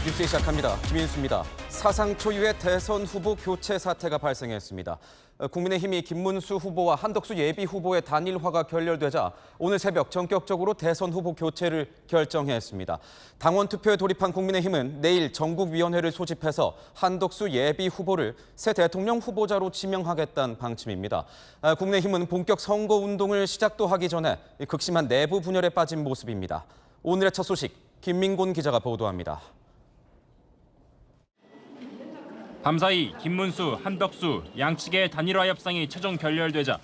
뉴스 시작합니다. 김인수입니다. 사상 초유의 대선 후보 교체 사태가 발생했습니다. 국민의힘이 김문수 후보와 한덕수 예비 후보의 단일화가 결렬되자 오늘 새벽 전격적으로 대선 후보 교체를 결정했습니다. 당원 투표에 돌입한 국민의힘은 내일 전국위원회를 소집해서 한덕수 예비 후보를 새 대통령 후보자로 지명하겠다는 방침입니다. 국민의힘은 본격 선거운동을 시작도 하기 전에 극심한 내부 분열에 빠진 모습입니다. 오늘의 첫 소식, 김민곤 기자가 보도합니다. 밤사이 김문수, 한덕수 양측의 단일화 협상이 최종 결렬되자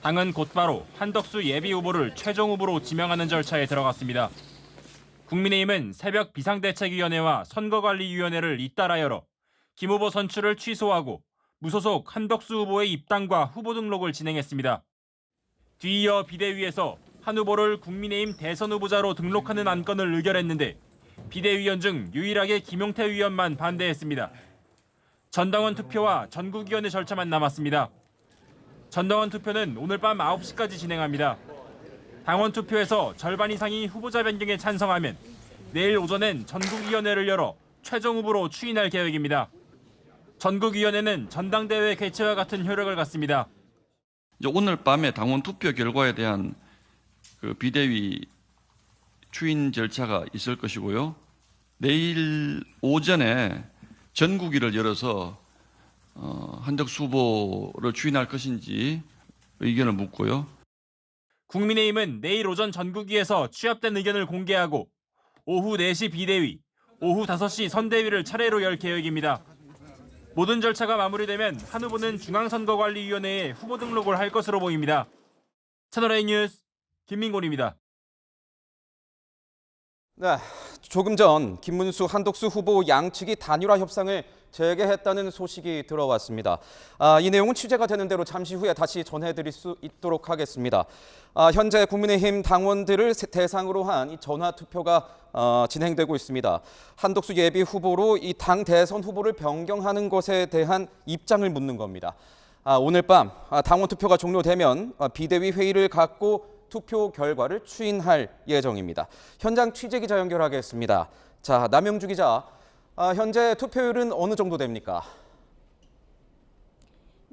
당은 곧바로 한덕수 예비 후보를 최종 후보로 지명하는 절차에 들어갔습니다. 국민의힘은 새벽 비상대책위원회와 선거관리위원회를 잇따라 열어 김 후보 선출을 취소하고 무소속 한덕수 후보의 입당과 후보 등록을 진행했습니다. 뒤이어 비대위에서 한 후보를 국민의힘 대선 후보자로 등록하는 안건을 의결했는데 비대위원 중 유일하게 김용태 위원만 반대했습니다. 전당원 투표와 전국위원회 절차만 남았습니다. 전당원 투표는 오늘 밤 9시까지 진행합니다. 당원 투표에서 절반 이상이 후보자 변경에 찬성하면 내일 오전엔 전국위원회를 열어 최종 후보로 추인할 계획입니다. 전국위원회는 전당대회 개최와 같은 효력을 갖습니다. 오늘 밤에 당원 투표 결과에 대한 비대위 추인 절차가 있을 것이고요. 내일 오전에 전국위를 열어서 한덕수 후보를 추인할 것인지 의견을 묻고요. 국민의힘은 내일 오전 전국위에서 취합된 의견을 공개하고 오후 4시 비대위, 오후 5시 선대위를 차례로 열 계획입니다. 모든 절차가 마무리되면 한 후보는 중앙선거관리위원회에 후보 등록을 할 것으로 보입니다. 채널A 뉴스 김민곤입니다. 네, 조금 전 김문수, 한덕수 후보 양측이 단일화 협상을 재개했다는 소식이 들어왔습니다. 이 내용은 취재가 되는 대로 잠시 후에 다시 전해드릴 수 있도록 하겠습니다. 현재 국민의힘 당원들을 대상으로 한 전화 투표가 진행되고 있습니다. 한덕수 예비 후보로 이 당 대선 후보를 변경하는 것에 대한 입장을 묻는 겁니다. 오늘 밤 당원 투표가 종료되면 비대위 회의를 갖고 투표 결과를 추인할 예정입니다. 현장 취재 기자 연결하겠습니다. 자, 남영주 기자, 현재 투표율은 어느 정도 됩니까?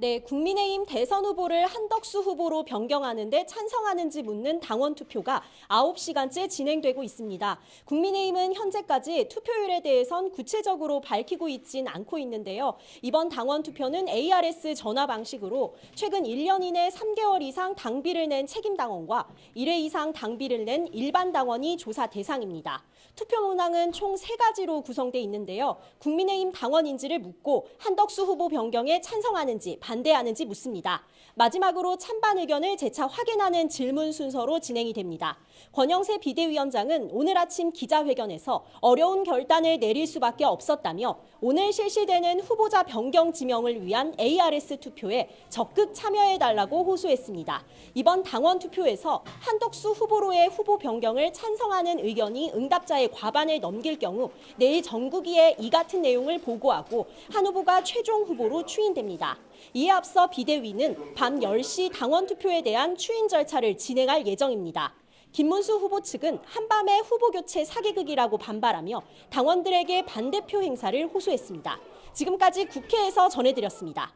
네, 국민의힘 대선 후보를 한덕수 후보로 변경하는 데 찬성하는지 묻는 당원 투표가 9시간째 진행되고 있습니다. 국민의힘은 현재까지 투표율에 대해선 구체적으로 밝히고 있진 않고 있는데요. 이번 당원 투표는 ARS 전화 방식으로 최근 1년 이내 3개월 이상 당비를 낸 책임당원과 1회 이상 당비를 낸 일반 당원이 조사 대상입니다. 투표 문항은 총 3가지로 구성돼 있는데요. 국민의힘 당원인지를 묻고 한덕수 후보 변경에 찬성하는지 반대하는지 묻습니다. 마지막으로 찬반 의견을 재차 확인하는 질문 순서로 진행이 됩니다. 권영세 비대위원장은 오늘 아침 기자회견에서 어려운 결단을 내릴 수밖에 없었다며 오늘 실시되는 후보자 변경 지명을 위한 ARS 투표에 적극 참여해달라고 호소했습니다. 이번 당원 투표에서 한덕수 후보로의 후보 변경을 찬성하는 의견이 응답자의 과반을 넘길 경우 내일 전국위에 이 같은 내용을 보고하고 한 후보가 최종 후보로 추인됩니다. 이에 앞서 비대위는 밤 10시 당원 투표에 대한 추인 절차를 진행할 예정입니다. 김문수 후보 측은 한밤의 후보 교체 사기극이라고 반발하며 당원들에게 반대표 행사를 호소했습니다. 지금까지 국회에서 전해드렸습니다.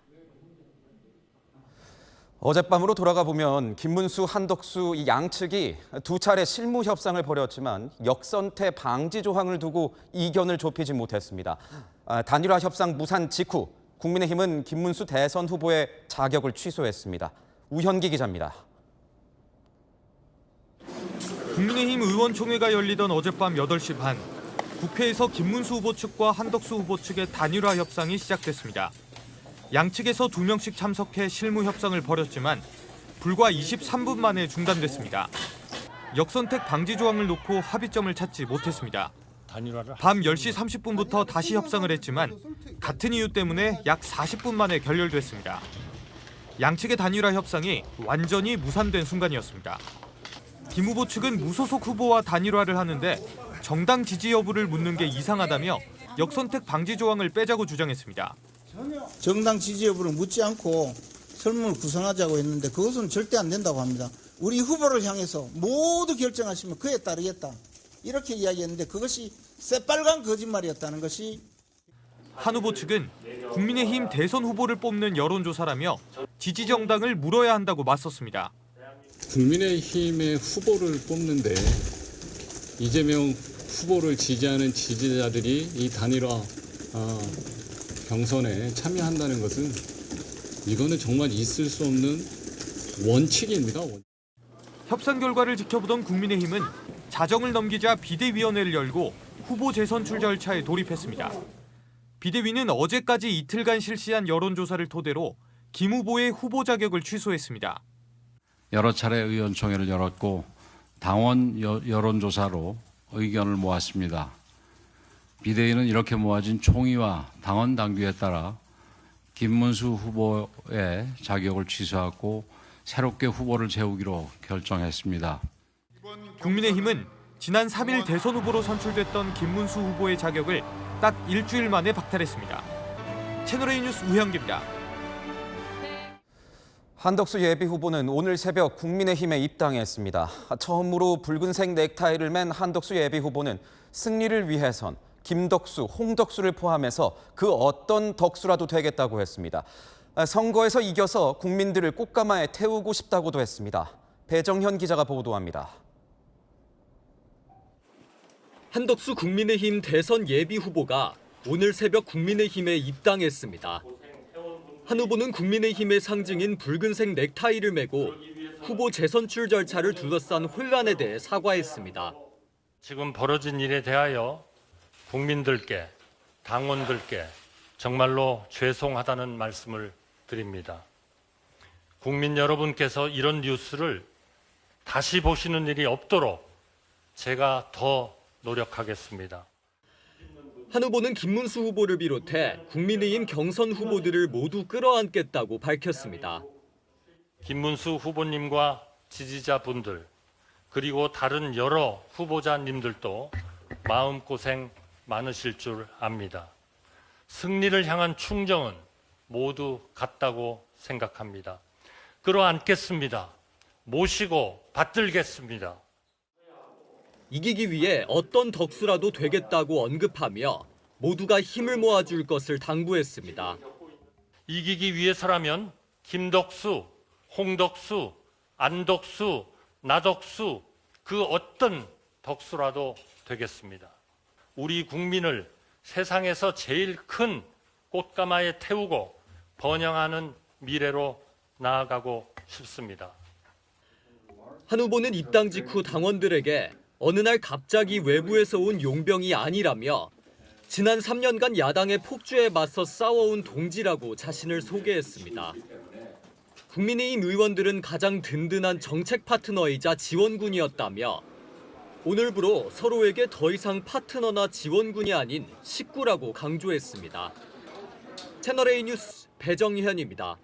어젯밤으로 돌아가 보면 김문수, 한덕수 이 양측이 두 차례 실무 협상을 벌였지만 역선택 방지 조항을 두고 이견을 좁히지 못했습니다. 단일화 협상 무산 직후 국민의힘은 김문수 대선 후보의 자격을 취소했습니다. 우현기 기자입니다. 국민의힘 의원총회가 열리던 어젯밤 8시 반, 국회에서 김문수 후보 측과 한덕수 후보 측의 단일화 협상이 시작됐습니다. 양측에서 2명씩 참석해 실무 협상을 벌였지만 불과 23분 만에 중단됐습니다. 역선택 방지 조항을 놓고 합의점을 찾지 못했습니다. 밤 10시 30분부터 다시 협상을 했지만 같은 이유 때문에 약 40분 만에 결렬됐습니다. 양측의 단일화 협상이 완전히 무산된 순간이었습니다. 김 후보 측은 무소속 후보와 단일화를 하는데 정당 지지 여부를 묻는 게 이상하다며 역선택 방지 조항을 빼자고 주장했습니다. 정당 지지 여부를 묻지 않고 설문을 구성하자고 했는데 그것은 절대 안 된다고 합니다. 우리 후보를 향해서 모두 결정하시면 그에 따르겠다. 이렇게 이야기했는데 그것이 새빨간 거짓말이었다는 것이 한 후보 측은 국민의힘 대선 후보를 뽑는 여론조사라며 지지 정당을 물어야 한다고 맞섰습니다. 국민의힘의 후보를 뽑는데 이재명 후보를 지지하는 지지자들이 이 단일화 경선에 참여한다는 것은 이거는 정말 있을 수 없는 원칙입니다. 협상 결과를 지켜보던 국민의힘은 자정을 넘기자 비대위원회를 열고 후보 재선출 절차에 돌입했습니다. 비대위는 어제까지 이틀간 실시한 여론조사를 토대로 김 후보의 후보 자격을 취소했습니다. 여러 차례 의원총회를 열었고 당원 여론조사로 의견을 모았습니다. 비대위는 이렇게 모아진 총의와 당원 당규에 따라 김문수 후보의 자격을 취소하고 새롭게 후보를 세우기로 결정했습니다. 국민의힘은 지난 3일 대선 후보로 선출됐던 김문수 후보의 자격을 딱 일주일 만에 박탈했습니다. 채널A 뉴스 우형기입니다. 한덕수 예비 후보는 오늘 새벽 국민의힘에 입당했습니다. 처음으로 붉은색 넥타이를 맨 한덕수 예비 후보는 승리를 위해선 김덕수, 홍덕수를 포함해서 그 어떤 덕수라도 되겠다고 했습니다. 선거에서 이겨서 국민들을 꽃가마에 태우고 싶다고도 했습니다. 배정현 기자가 보도합니다. 한덕수 국민의힘 대선 예비 후보가 오늘 새벽 국민의힘에 입당했습니다. 한 후보는 국민의힘의 상징인 붉은색 넥타이를 메고 후보 재선출 절차를 둘러싼 혼란에 대해 사과했습니다. 지금 벌어진 일에 대하여 국민들께, 당원들께 정말로 죄송하다는 말씀을 드립니다. 국민 여러분께서 이런 뉴스를 다시 보시는 일이 없도록 제가 더 노력하겠습니다. 한 후보는 김문수 후보를 비롯해 국민의힘 경선 후보들을 모두 끌어안겠다고 밝혔습니다. 김문수 후보님과 지지자분들 그리고 다른 여러 후보자님들도 마음고생 많으실 줄 압니다. 승리를 향한 충정은 모두 같다고 생각합니다. 끌어안겠습니다. 모시고 받들겠습니다. 이기기 위해 어떤 덕수라도 되겠다고 언급하며 모두가 힘을 모아줄 것을 당부했습니다. 이기기 위해서라면 김덕수, 홍덕수, 안덕수, 나덕수 그 어떤 덕수라도 되겠습니다. 우리 국민을 세상에서 제일 큰 꽃가마에 태우고 번영하는 미래로 나아가고 싶습니다. 한 후보는 입당 직후 당원들에게 어느 날 갑자기 외부에서 온 용병이 아니라며 지난 3년간 야당의 폭주에 맞서 싸워온 동지라고 자신을 소개했습니다. 국민의힘 의원들은 가장 든든한 정책 파트너이자 지원군이었다며 오늘부로 서로에게 더 이상 파트너나 지원군이 아닌 식구라고 강조했습니다. 채널A 뉴스 배정현입니다.